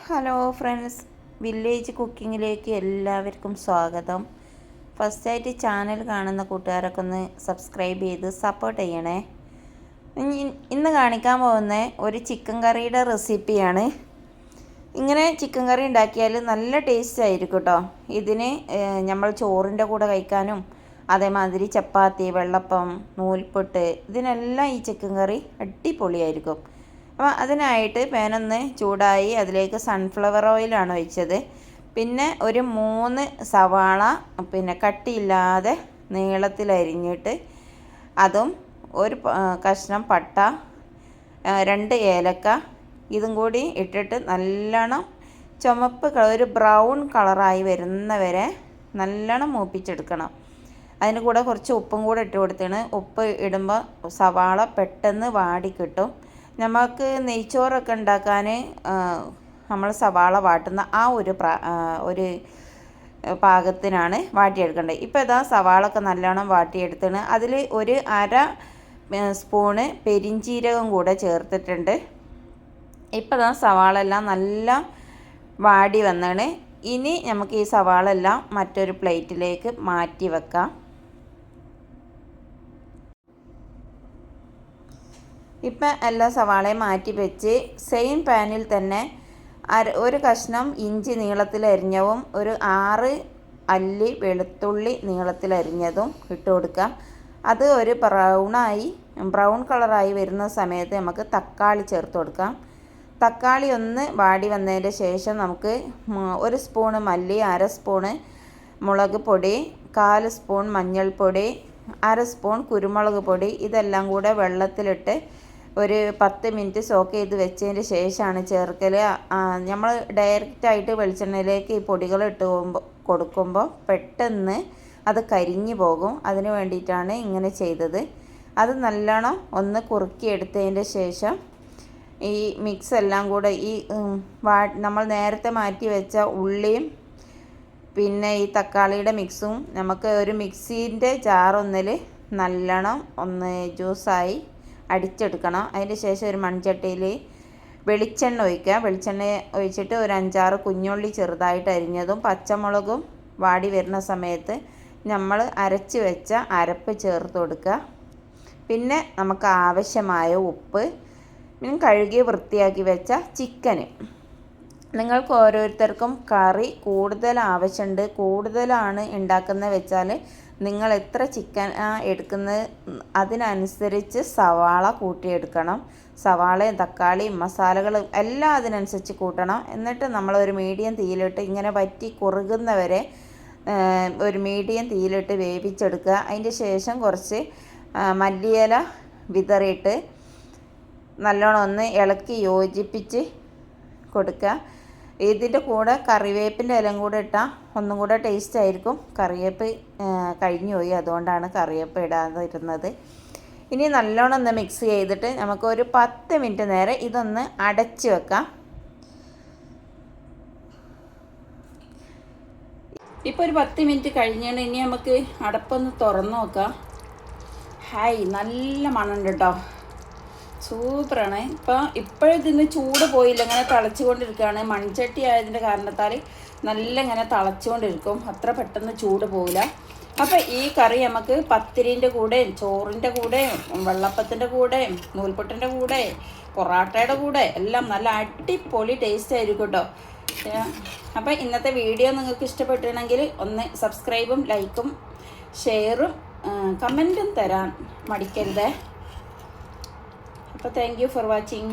Hello friends, village കുക്കിങ്ങിലേക്ക് എല്ലാവർക്കും സ്വാഗതം. ഫസ്റ്റായിട്ട് ചാനൽ കാണുന്ന കൂട്ടുകാരൊക്കെ ഒന്ന് സബ്സ്ക്രൈബ് ചെയ്ത് സപ്പോർട്ട് ചെയ്യണേ. ഇന്ന് കാണിക്കാൻ പോകുന്ന ഒരു ചിക്കൻ കറിയുടെ റെസിപ്പിയാണ്. ഇങ്ങനെ ചിക്കൻ കറി ഉണ്ടാക്കിയാൽ നല്ല ടേസ്റ്റ് ആയിരിക്കും കേട്ടോ. ഇതിന് നമ്മൾ ചോറിൻ്റെ കൂടെ കഴിക്കാനും അതേമാതിരി ചപ്പാത്തി, വെള്ളപ്പം, നൂൽപുട്ട് ഇതിനെല്ലാം ഈ ചിക്കൻ കറി അടിപൊളിയായിരിക്കും. അപ്പോൾ അതിനായിട്ട് പാനൊന്ന് ചൂടായി അതിലേക്ക് സൺഫ്ലവർ ഓയിലാണ് ഒഴിച്ചത്. പിന്നെ ഒരു 3 സവാള കട്ടിയില്ലാതെ നീളത്തിലരിഞ്ഞിട്ട് അതും ഒരു കഷ്ണം പട്ട, 2 ഏലക്ക ഇതും കൂടി ഇട്ടിട്ട് നല്ലോണം ചുമപ്പ് ഒരു ബ്രൗൺ കളറായി വരുന്നവരെ നല്ലോണം മൂപ്പിച്ചെടുക്കണം. അതിന് കൂടെ കുറച്ച് ഉപ്പും കൂടെ ഇട്ട് കൊടുത്തിട്ട് ഉപ്പ് ഇടുമ്പോൾ സവാള പെട്ടെന്ന് വാടി കിട്ടും. നമുക്ക് നെയ്ച്ചോറൊക്കെ ഉണ്ടാക്കാൻ നമ്മൾ സവാള വാട്ടുന്ന ആ ഒരു പാകത്തിനാണ് വാട്ടിയെടുക്കേണ്ടത്. ഇപ്പോൾ ഇതാ സവാളൊക്കെ നല്ലോണം വാട്ടിയെടുത്തിന് അതിൽ ഒരു 1/2 സ്പൂണ് പെരിഞ്ചീരകം കൂടെ ചേർത്തിട്ടുണ്ട്. ഇപ്പോൾ ഇതാ സവാള എല്ലാം നല്ല വാടി വന്നാണ്. ഇനി നമുക്ക് ഈ സവാള എല്ലാം മറ്റൊരു പ്ലേറ്റിലേക്ക് മാറ്റി വെക്കാം. ഇപ്പം എല്ലാ സവാളയും മാറ്റി വെച്ച് സെയിം പാനിൽ തന്നെ ഒരു കഷ്ണം ഇഞ്ചി നീളത്തിലരിഞ്ഞതും ഒരു 6 അല്ലി വെളുത്തുള്ളി നീളത്തിലരിഞ്ഞതും ഇട്ട് കൊടുക്കാം. അത് ഒരു ബ്രൗൺ കളറായി വരുന്ന സമയത്ത് നമുക്ക് തക്കാളി ചേർത്ത് കൊടുക്കാം. തക്കാളി ഒന്ന് വാടി വന്നതിൻ്റെ ശേഷം നമുക്ക് 1 സ്പൂണ് മല്ലി, 1/2 സ്പൂണ് മുളക് പൊടി, 1/4 സ്പൂൺ മഞ്ഞൾപ്പൊടി, 1/2 സ്പൂൺ കുരുമുളക് പൊടി ഇതെല്ലാം കൂടെ വെള്ളത്തിലിട്ട് ഒരു 10 മിനിറ്റ് സോക്ക് ചെയ്ത് വെച്ചതിന് ശേഷമാണ് ചേർക്കൽ. നമ്മൾ ഡയറക്റ്റായിട്ട് വെളിച്ചെണ്ണയിലേക്ക് ഈ പൊടികൾ ഇട്ട് കൊടുക്കുമ്പോൾ പെട്ടെന്ന് അത് കരിഞ്ഞു പോകും. അതിന് വേണ്ടിയിട്ടാണ് ഇങ്ങനെ ചെയ്തത്. അത് നല്ലോണം ഒന്ന് കുറുക്കിയെടുത്തതിൻ്റെ ശേഷം ഈ മിക്സ് എല്ലാം കൂടെ നമ്മൾ നേരത്തെ മാറ്റി വെച്ച ഉള്ളിയും പിന്നെ ഈ തക്കാളിയുടെ മിക്സും നമുക്ക് ഒരു മിക്സീൻ്റെ ജാറൊന്നിൽ നല്ലോണം ഒന്ന് ജ്യൂസായി അടിച്ചെടുക്കണം. അതിന് ശേഷം ഒരു മൺചട്ടിയിൽ വെളിച്ചെണ്ണ ഒഴിക്കുക. വെളിച്ചെണ്ണ ഒഴിച്ചിട്ട് ഒരു 5-6 കുഞ്ഞുള്ളി ചെറുതായിട്ട് അരിഞ്ഞതും പച്ചമുളകും വാടി വരുന്ന സമയത്ത് നമ്മൾ അരച്ച് വെച്ച അരപ്പ് ചേർത്ത് കൊടുക്കുക. പിന്നെ നമുക്ക് ആവശ്യമായ ഉപ്പ്, പിന്നെ കഴുകി വൃത്തിയാക്കി വെച്ച ചിക്കന്. നിങ്ങൾക്ക് ഓരോരുത്തർക്കും കറി കൂടുതൽ ആവശ്യമുണ്ട്, കൂടുതലാണ് ഉണ്ടാക്കുന്നത് വെച്ചാൽ നിങ്ങൾ എത്ര ചിക്കൻ എടുക്കുന്നത് അതിനനുസരിച്ച് സവാള കൂട്ടിയെടുക്കണം. സവാളയും തക്കാളിയും മസാലകളും എല്ലാം അതിനനുസരിച്ച് കൂട്ടണം. എന്നിട്ട് നമ്മളൊരു മീഡിയം തീയിലിട്ട് ഇങ്ങനെ വറ്റി കുറുകുന്നവരെ ഒരു മീഡിയം തീയിലിട്ട് വേവിച്ചെടുക്കുക. അതിൻ്റെ ശേഷം കുറച്ച് മല്ലിയില വിതറിയിട്ട് നല്ലോണം ഒന്ന് ഇളക്കി യോജിപ്പിച്ച് കൊടുക്കുക. ഇതിൻ്റെ കൂടെ കറിവേപ്പിൻ്റെ ഇലയും കൂടെ ഇട്ടാൽ ഒന്നും കൂടെ ടേസ്റ്റ് ആയിരിക്കും. കറിവേപ്പ് കഴിഞ്ഞു പോയി, അതുകൊണ്ടാണ് കറിവേപ്പ് ഇടാതിരുന്നത്. ഇനി നല്ലോണം ഒന്ന് മിക്സ് ചെയ്തിട്ട് നമുക്ക് ഒരു 10 മിനിറ്റ് നേരം ഇതൊന്ന് അടച്ച് വെക്കാം. ഇപ്പോൾ ഒരു 10 മിനിറ്റ് കഴിഞ്ഞാണ്. ഇനി നമുക്ക് അടപ്പൊന്ന് തുറന്ന് നോക്കാം. ഹായ്, നല്ല മണമുണ്ട് കേട്ടോ, സൂപ്പറാണ്. ഇപ്പോഴിതിന് ചൂട് പോയില്ല, ഇങ്ങനെ തിളച്ചുകൊണ്ടിരിക്കുകയാണ്. മൺചട്ടി ആയതിൻ്റെ കാരണത്താൽ നല്ല ഇങ്ങനെ തിളച്ചുകൊണ്ടിരിക്കും, അത്ര പെട്ടെന്ന് ചൂട് പോവില്ല. അപ്പോൾ ഈ കറി നമുക്ക് പത്തിരിൻ്റെ കൂടെയും ചോറിൻ്റെ കൂടെയും വെള്ളപ്പത്തിൻ്റെ കൂടെയും നൂൽപുട്ടിൻ്റെ കൂടെ പൊറാട്ടയുടെ കൂടെ എല്ലാം നല്ല അടിപൊളി ടേസ്റ്റ് ആയിരിക്കും കേട്ടോ. അപ്പോൾ ഇന്നത്തെ വീഡിയോ നിങ്ങൾക്ക് ഇഷ്ടപ്പെട്ടിട്ടുണ്ടെങ്കിൽ ഒന്ന് സബ്സ്ക്രൈബും ലൈക്കും ഷെയറും കമൻറ്റും തരാൻ മടിക്കരുതേ. Thank you for watching.